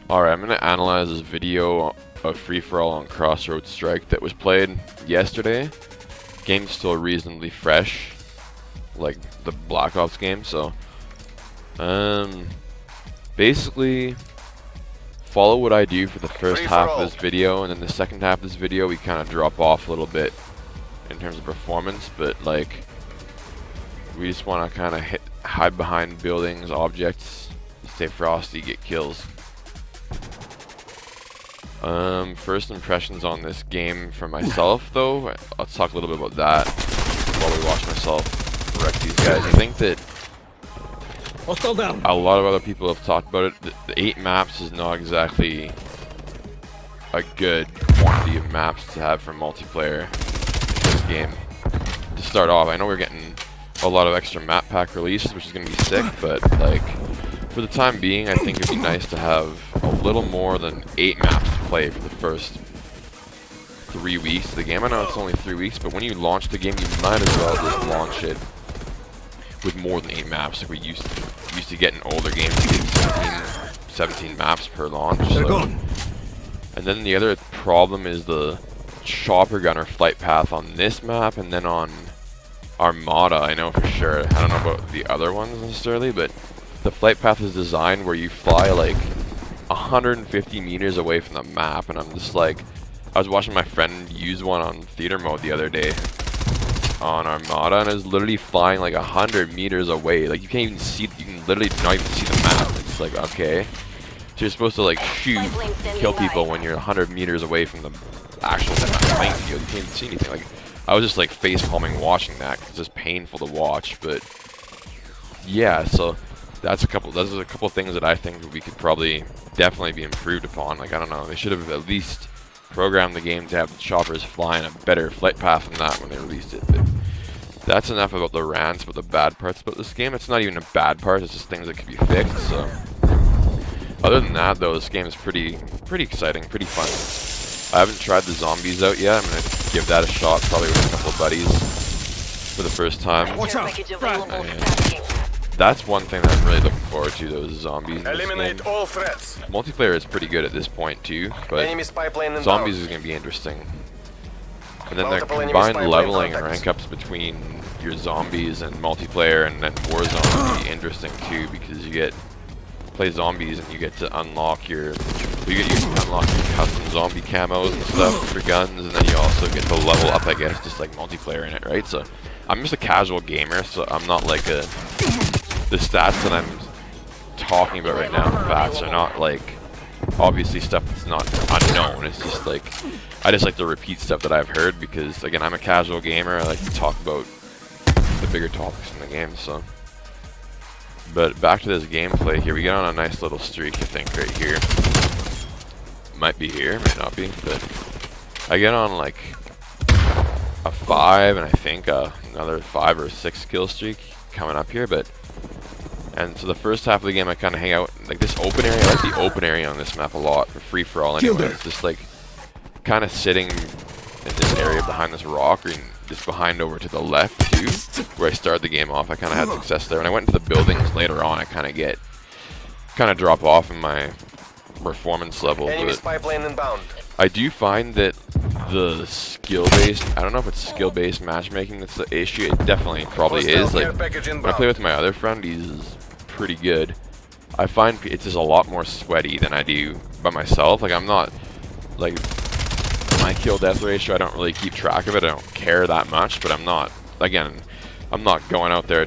Alright, I'm going to analyze this video of free-for-all on Crossroads Strike that was played yesterday. Game's still reasonably fresh, like the Black Ops game, so basically follow what I do for the first half of this video, and then the second half of this video we kind of drop off a little bit in terms of performance, but like we just want to kind of hide behind buildings, objects, stay frosty, get kills. First impressions on this game for myself, though. Let's talk a little bit about that while we watch myself wreck these guys. I think that a lot of other people have talked about it. The 8 maps is not exactly a good quantity of maps to have for multiplayer in this game. To start off, I know we're getting a lot of extra map pack releases, which is going to be sick, but like for the time being, I think it'd be nice to have a little more than 8 maps to play for the first 3 weeks of the game. I know it's only 3 weeks, but when you launch the game, you might as well just launch it with more than 8 maps. Like we used to get in older games, you get 17 maps per launch. So. And then the other problem is the chopper gunner flight path on this map, and then on Armada, I know for sure. I don't know about the other ones necessarily, but the flight path is designed where you fly like 150 meters away from the map, and I'm just like, I was watching my friend use one on theater mode the other day on Armada, and it was literally flying like 100 meters away. Like you can't even see, you can literally not even see the map. It's like, okay, so you're supposed to like shoot, kill people when you're 100 meters away from the actual playing field. You can't even see anything. Like I was just like face palming watching that because it's just painful to watch. But yeah, so those are a couple things that I think we could probably definitely be improved upon. Like I don't know, they should have at least programmed the game to have the choppers flying a better flight path than that when they released it. But that's enough about the rants, about the bad parts about this game. It's not even a bad part, it's just things that could be fixed. So other than that though, this game is pretty exciting, pretty fun. I haven't tried the zombies out yet. I'm gonna give that a shot, probably with a couple of buddies for the first time. Watch out! That's one thing that I'm really looking forward to, those zombies in this Eliminate game. all threats. Multiplayer is pretty good at this point too, but Enemy spy plane inbound. zombies is going to be interesting. And then the Multiple enemy combined spy plane leveling and contacts. rank ups between your zombies and multiplayer and then Warzone will be interesting too, because you get play zombies and you get to unlock your custom zombie camos and stuff for guns, and then you also get to level up, I guess, just like multiplayer in it, right? So I'm just a casual gamer, so I'm not like the stats that I'm talking about right now, the facts are not like obviously stuff that's not unknown. It's just like I just like to repeat stuff that I've heard because again, I'm a casual gamer. I like to talk about the bigger topics in the game. So, but back to this gameplay here. We get on a nice little streak, I think, right here. Might be here, might not be, but I get on like a 5 and I think another 5 or 6 kill streak coming up here, and so the first half of the game I kind of hang out like this open area. I like the open area on this map a lot for free-for-all anyway. It's just like kind of sitting in this area behind this rock, or just behind over to the left too, where I started the game off. I kind of had success there. When I went into the buildings later on, I kind of drop off in my performance level. Enemy But spy plane inbound. I do find that the skill-based, I don't know if it's skill-based matchmaking that's the issue. It definitely probably is. Like when I play with my other friend, he's pretty good. I find it's just a lot more sweaty than I do by myself. Like I'm not like my kill death ratio, I don't really keep track of it. I don't care that much, but I'm not going out there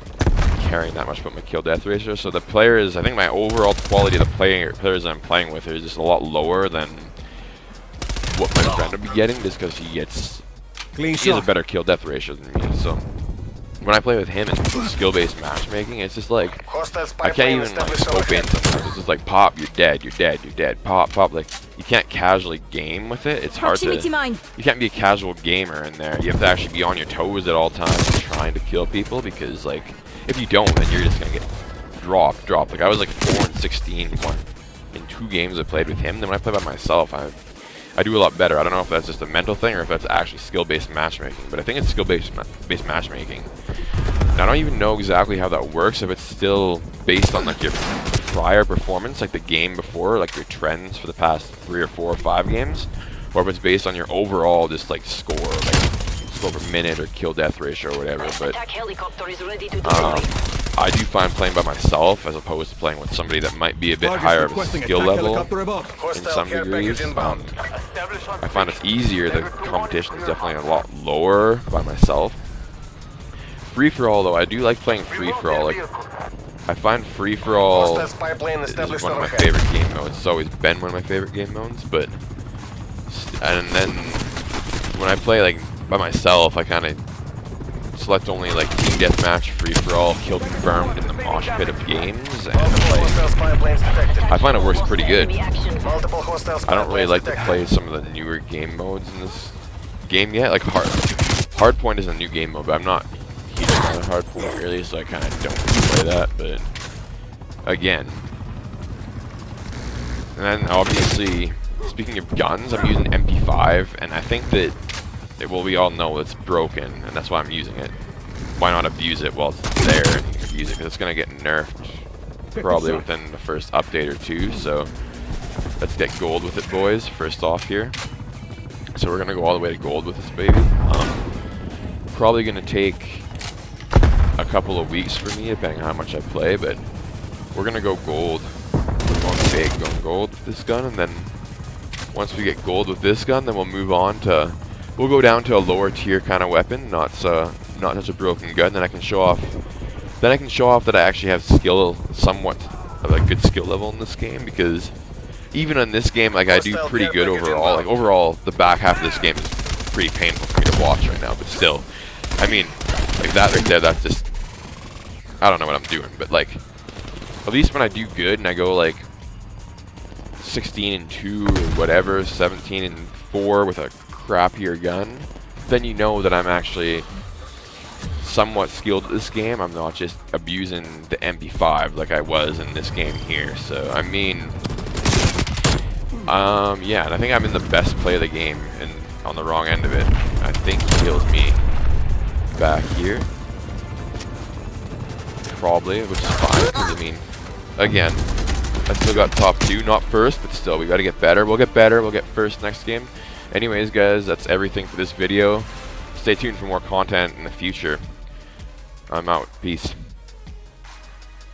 caring that much about my kill death ratio. So the players, I think my overall quality of the players I'm playing with is just a lot lower than what my friend would be getting, just because he has a better kill death ratio than me. So when I play with him in skill-based matchmaking, it's just like I can't even like scope in sometimes. It's just like pop, you're dead, you're dead, you're dead, pop, pop. Like you can't casually game with it. It's hard to. You can't be a casual gamer in there. You have to actually be on your toes at all times trying to kill people, because like if you don't, then you're just gonna get dropped. Like I was like 4 and 16 in 2 games I played with him. Then when I play by myself, I do a lot better. I don't know if that's just a mental thing or if that's actually skill-based matchmaking, but I think it's skill-based matchmaking. And I don't even know exactly how that works, if it's still based on like your drier performance like the game before, like your trends for the past 3 or 4 or 5 games, or if it's based on your overall just like score, like score per minute or kill death ratio or whatever. But I do find playing by myself as opposed to playing with somebody that might be a bit higher of a skill level in some degrees. I find it's easier. The competition is definitely a lot lower by myself. Free-for-all though, I do like playing free-for-all. Like, I find free-for-all is one of my favorite game modes. It's always been one of my favorite game modes, but and then when I play like by myself, I kind of select only like team deathmatch, free-for-all, kill confirmed in the mosh pit of games, and I find it works pretty good. I don't really like to play some of the newer game modes in this game yet. Like Hardpoint is a new game mode, but I'm not huge on Hardpoint really, so I kind of don't play that. But again, and then obviously, speaking of guns, I'm using MP5, and I think that well, we all know it's broken, and that's why I'm using it. Why not abuse it while it's there and you can abuse it? Because it's going to get nerfed probably within the first update or 2. So let's get gold with it, boys. First off here. So we're going to go all the way to gold with this baby. Probably going to take a couple of weeks for me, depending on how much I play, but we're going to go gold. We're going big, going gold with this gun, and then once we get gold with this gun, then we'll move on to... We'll go down to a lower tier kind of weapon, not such a broken gun. Then I can show off. Then I can show off that I actually have skill, somewhat of a good skill level in this game. Because even in this game, like I do pretty good overall. Like overall, the back half of this game is pretty painful for me to watch right now. But still, I mean, like that right there, that's just I don't know what I'm doing. But like, at least when I do good and I go like 16-2 or whatever, 17-4 with a crappier gun, then you know that I'm actually somewhat skilled at this game. I'm not just abusing the MP5 like I was in this game here. So I mean, yeah, and I think I'm in the best play of the game and on the wrong end of it. I think he kills me back here, probably, which is fine because I mean, again, I still got top 2, not first, but still we got to get better. We'll get better. We'll get first next game. Anyways, guys, that's everything for this video. Stay tuned for more content in the future. I'm out. Peace.